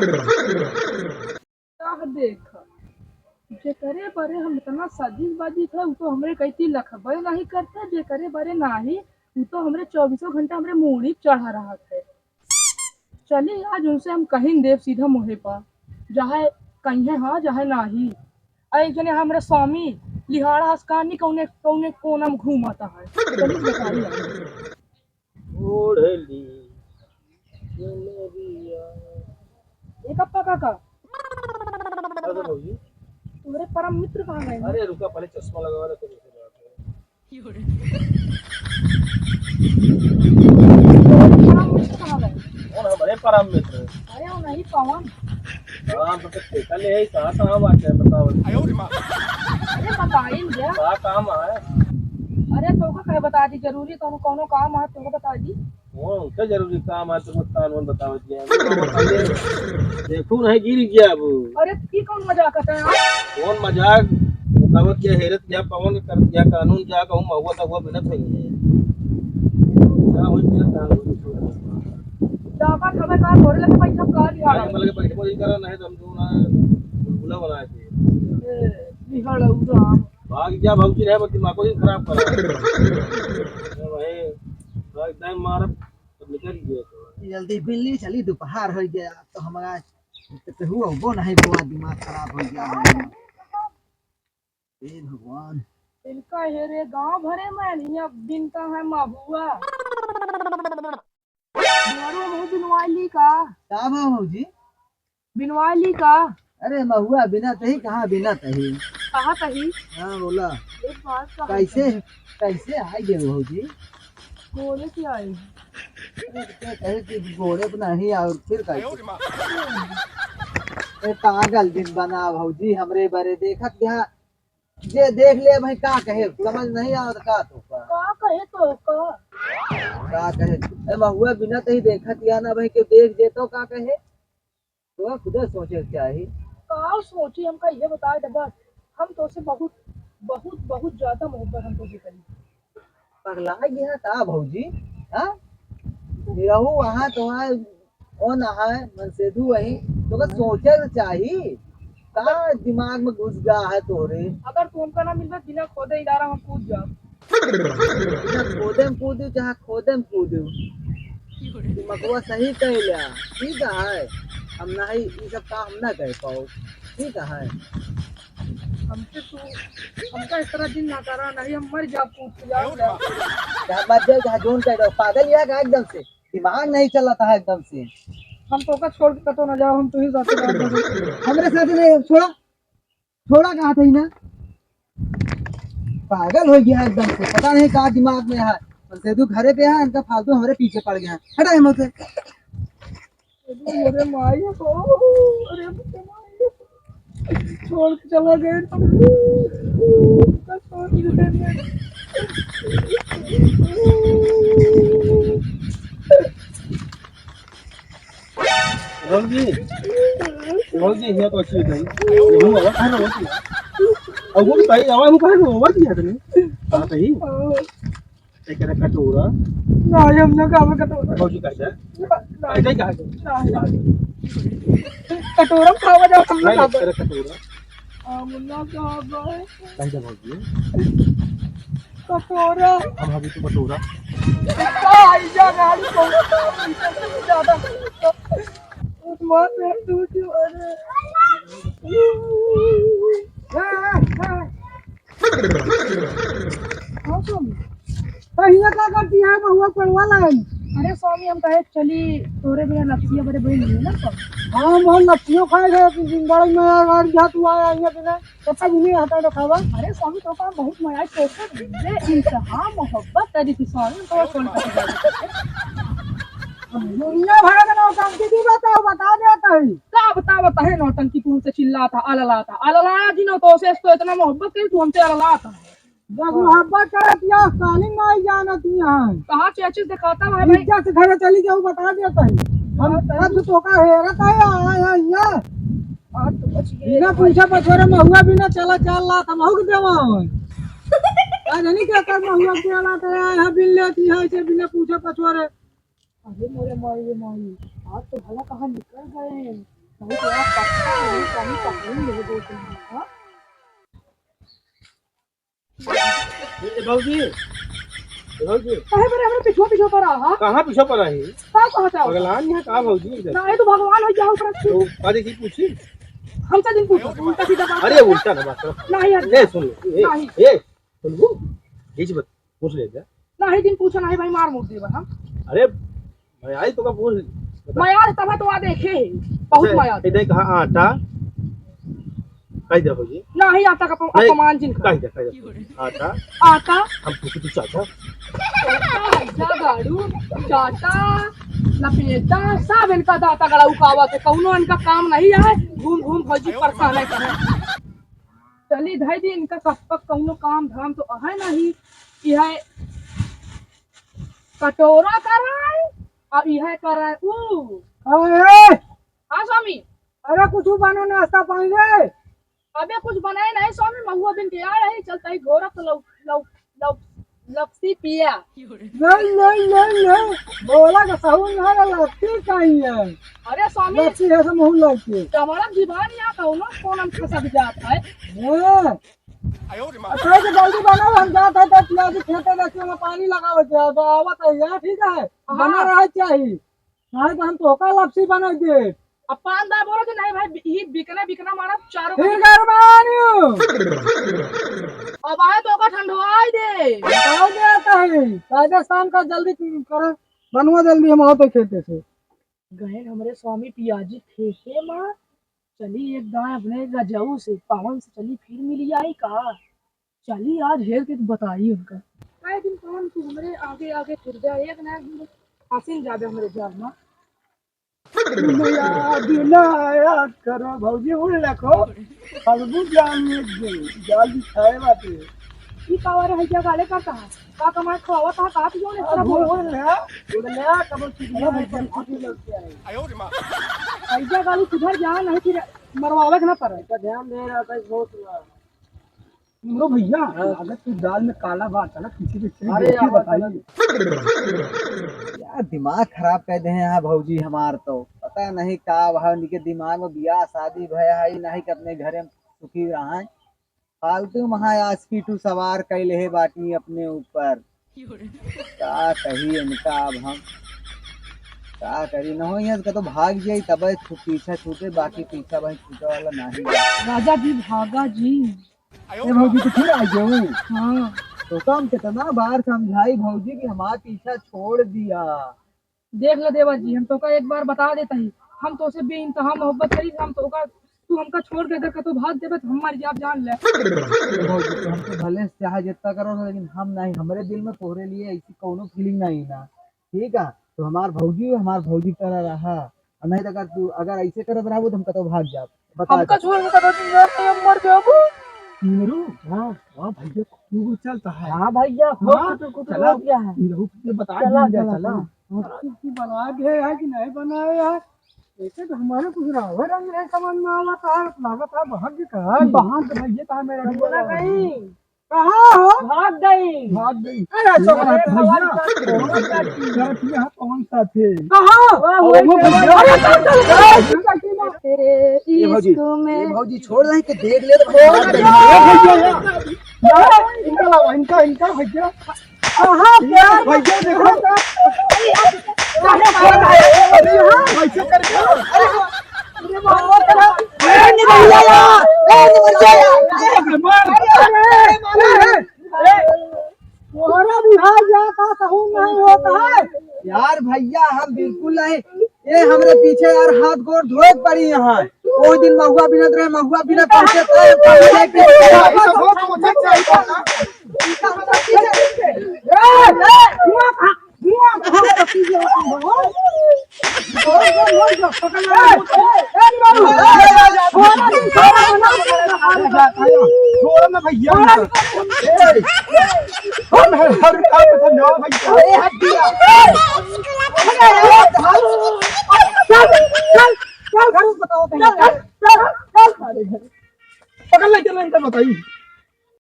क्या देख जे करे बरे हम इतना साजिश बाजी था वो तो हमरे कहती लखबे नहीं करता जे करे बरे नाही वो तो हमरे 24 घंटा हमरे मूड़ी चढ़ा रहा है। चलिए आज उनसे हम कहीं देव सीधा मुहे पर जहाँ कहीं हाँ जहाँ नाही एक जने हमरे स्वामी लिहाड़ा हसकानी कौने कौने कोना में घूमता है। चलिए बताइए आज। ओढ़ली चुनरिया। एक अप्पा काका अरे भाऊजी, तुम्हारे परम मित्र कहाँ गए हैं? अरे रुका पहले चश्मा लगा रहे थे दूसरी बात परम मित्र कहाँ गए? है। और हमारे परम मित्र अरे वो नहीं पवन। हाँ मतलब ठेका ले आई कहाँ कहाँ बात है बताओ। अरे बताइए मुझे। कहाँ काम है। अरे तुमको कहे बता दी जरूरी कौनो कौनो काम है तुमको बता दी। वो क्या जरूरी काम है तुमको कानून बताओ दिया देखो नहीं गिर गया वो। अरे की कौन मजाक करते हैं आप? कौन मजाक बताओ क्या हेरत क्या पवन कर दिया कानून क्या कहूँ महुआ तक हुआ बिना सही है क्या हुई बिना कानून दावा खबर का थोड़े लगे पैसा का दिया आज मतलब बैठे बोली करो नहीं तो हम जो ना बुलबुला बनाए थे निहड़ उराम। भाग जा भाग रहे बस दिमाग को ही खराब करा भाई एकदम मार निकल गया तो जल्दी बिल्ली चली दोपहर हो गया तो हमारा तो हुआ वो नहीं हुआ दिमाग खराब हो गया है। हे भगवान इनका हेरे गांव भरे में नहीं अब दिन का है महुआ मारो मुंह बिनवाली का का भाजी बिनवाली का। अरे महुआ बिना तही कहाँ बिना तही। कहा कही हाँ बोला एक बात का कैसे कैसे आई गए भाजी। बोले की आई कहे कि घोड़े पर नहीं और फिर कैसे पागल दिन बना भाजी हमरे बारे देखत यहाँ जे देख ले भाई का कहे समझ नहीं आवत का तो का कहे तो का कहे ए महुआ बिना तही देखत या ना भाई क्यों देख जे तो का कहे तो खुद सोचे क्या ही। का सोची हमका ये बता दे बस हम तो से बहुत बहुत बहुत ज्यादा मोहब्बत हमको से करी। पगला गया का भौजी। हाँ रहू वहाँ तो वहाँ ओ नहा मन सेधु वही तो का सोचे तो चाहिए का दिमाग में घुस गया है तोरे। अगर तुमका ना मिलता बिना खोदे इदारा हम कूद जाओ। बिना खोदे में कूदू चाहे खोदे में कूदू दिमागवा सही कह लिया ठीक है। हम नहीं ये सब काम हम ना कर पाओ ठीक है। हमसे तू हमका इस तरह दिन ना करा नहीं हम मर जा कूद जाओ। क्या बात है जहाँ जोन कह दो पागल या का एकदम से दिमाग नहीं चलाता है एकदम से। हम तो का छोड़ के कतो ना जाओ हम तो ही साथ जाओ। हमरे साथ नहीं छोड़ा छोड़ा कहा था ना पागल हो गया एकदम से पता नहीं कहा दिमाग में है। सेदू घरे पे है इनका फालतू हमारे पीछे पड़ गया हटा हिम्मत से। मेरे माई को अरे मेरे माई छोड़ के चला गए छोड़ के भाऊजी भाऊजी ये तो अच्छी है ये हुआ है ना होती है अब वो भी भाई आवाज को है ना ओवर दिया तुमने हां सही एक कटोरा ना हम ना काम कटोरा भाऊजी कैसा है ऐसा ही कहा कटोरा खावा जाओ हम ना नहीं तेरा कटोरा मुन्ना खावा कैसा भाऊजी कटोरा हम अभी तो कटोरा आई जा गाड़ी को ज्यादा उस बात में दूध अरे हाँ स्वामी कहिए क्या करती है महुआ पड़वा लाई। अरे स्वामी हम कहे चली तोरे बिना लपसिया बड़े बड़ी नहीं है ना स्वामी। हाँ बहुत लट्ठियों खाए गए जिंदगी में अगर जा तू आया ये बिना पता भी नहीं आता तो खावा। अरे स्वामी तो का बहुत मजा छोड़ दे इंतहा मोहब्बत तेरी थी स्वामी तो छोड़ दुनिया भर का नौटंकी की बता देता है का बता है नौटंकी तू हमसे चिल्ला था अललाया जी तो से तो इतना मोहब्बत करी तू हमसे अलला था। जब मोहब्बत करती है सालिम नहीं जानती है कहाँ चेचिस दिखाता है भाई इज्जत से घर चली जाओ बता देता है हम सब तो का हेरत है आया यहाँ आज तो बच गए बिना पूछे पछोरे महुआ बिना चला चल रहा था महू देवा आज नहीं क्या कर महुआ चला तो यहाँ बिल लेती है ऐसे बिना पूछे पछोरे। अरे मोरे माई आज तो भला कहाँ निकल गए नहीं तो यार पक्का नहीं कहीं पकड़ेंगे ये 2-3 दिन। हाँ बाबूजी बाबूजी कहे बरे हमरे पिछुआ पिछुआ पर आ कहाँ पीछे पड़ा है का कहता हो पगलान यहाँ कहाँ बाबूजी इधर ना ये तो भगवान हो जाओ पर तो आगे की पूछी हमसे दिन पूछो उल्टा सीधा बात अरे उल्टा ना बात करो नहीं यार ले सुन ए सुन वो बीच मत पूछ ले जा नहीं दिन पूछो नहीं भाई मार मुड़ देबा हम अरे मैं आई तो का पूछ मैं यार तब तो आ देखे बहुत मैं याद इधर कहाँ आटा कही दे बाबूजी नहीं आता का अपमान जिन का कही दे आटा आता हम पूछे तू चाचा ऐसा गाड़ू चाटा लपेटा सब इनका दाता गड़ा उकावा थे कौनो इनका काम नहीं है घूम घूम भौजी परेशान है करे चली धाई दी इनका कब तक कौनो काम धाम तो है नहीं यह कटोरा कराए और यह कराए अरे हाँ स्वामी अरे कुछ बनो नाश्ता पानी रे अबे कुछ बनाए नहीं स्वामी महुआ बिन के आ रही चलता ही घोरा तो लौ लौ लौ लपसी पिया नहीं बोला का सहू ना लगती कहीं है अरे स्वामी लस्सी है सब मुंह लगती हमारा जीवान यहाँ कौनो कौन हम खसक जात है है अच्छा तो जल्दी बनाओ हम जाते हैं तो प्याज खेते देखिए में पानी लगाओ जाए तो आवत है यार ठीक है बना रहा चाहिए नहीं तो हम तो का लपसी बना दे अब पानदार बोलो कि नहीं भाई ये बिकना मारा चारों ठीक है मानियो अब आए तो का ठंडवाई दे बताओ दे आता है राजस्थान का जल्दी करो बनवा जल्दी हम आओ तो खेते से गए हमारे स्वामी पियाजी ठेके माँ चली एक गाय अपने रजाऊ से पावन से चली फिर मिली आई का चली आज हेर के बताई उनका कई दिन कौन तू हमारे आगे आगे फिर जाए एक ना हासिल जाबे हमारे जाल में याद करो भौजी उड़ रखो अलबू जान जाल दिखाए बाते ई कावर है क्या गाले करता है का कमाए खवावा था का जो ने सब उड़ ले कब सीधा है छुट्टी लगती है ऐसा गाली सुधर जा नहीं फिर मरवावे ना पड़े का ध्यान दे रहा था बहुत हुआ नो भैया अगर तू दाल में काला बात है ना किसी भी अरे बताइए यार दिमाग खराब कर दे हैं भौजी हमार तो पता नहीं का वह निके दिमाग में बियाह शादी भया है नहीं कि अपने घरे सुखी रहा है फालतू महायास की टू सवार कैले है बाटी अपने ऊपर क्या कही इनका अब हम क्या करी न हो यहाँ का तो भाग जाई तब पीछा छूटे बाकी पीछा भाई छूटे वाला नहीं राजा जी भागा जी ये भौजी तो फिर आ जाऊँ हाँ तो कम कितना बार समझाई भौजी कि हमारा पीछा छोड़ दिया देख लो देवा जी हम तो का एक बार बता देता ही हम तो से बेइंतहा मोहब्बत करी हम तो का तू हमका छोड़ के अगर तो भाग देबे तो हमारी जान जान ले भौजी तो हमको भले चाहे जितना करो लेकिन हम नहीं हमारे दिल में तोहरे लिए ऐसी कोनो फीलिंग नहीं ना ठीक है तो हमार भौजी तरह रहा और नहीं तो अगर तू अगर ऐसे करत रहा तो हमका तो भाग जा बता हमका छोड़ के तो मर जाबू मेरू हां हां भैया तू चलता है हां भैया तो चला क्या है मेरू तुझे बता दिया चला कुछ बना के है कि नहीं बनाया है ऐसे तो हमारे कुछ रावण रंग है समझ में आवा था लागत है भाग्य का बाहर तो भैया था मेरा बोला कहीं कहां हो भाग गई अरे छोकरा भैया यहाँ कौन सा थे तेरे इश्क में भौजी छोड़ रहे कि देख ले तो इनका भैया भैया देखो यार भैया हम बिल्कुल नहीं ये हमरे पीछे यार हाथ गोड़ धोए पड़ी यहाँ वो दिन महुआ बिनत रहे महुआ बिना पहुंचे बताओ पकड़ ले चलो इनका बताइए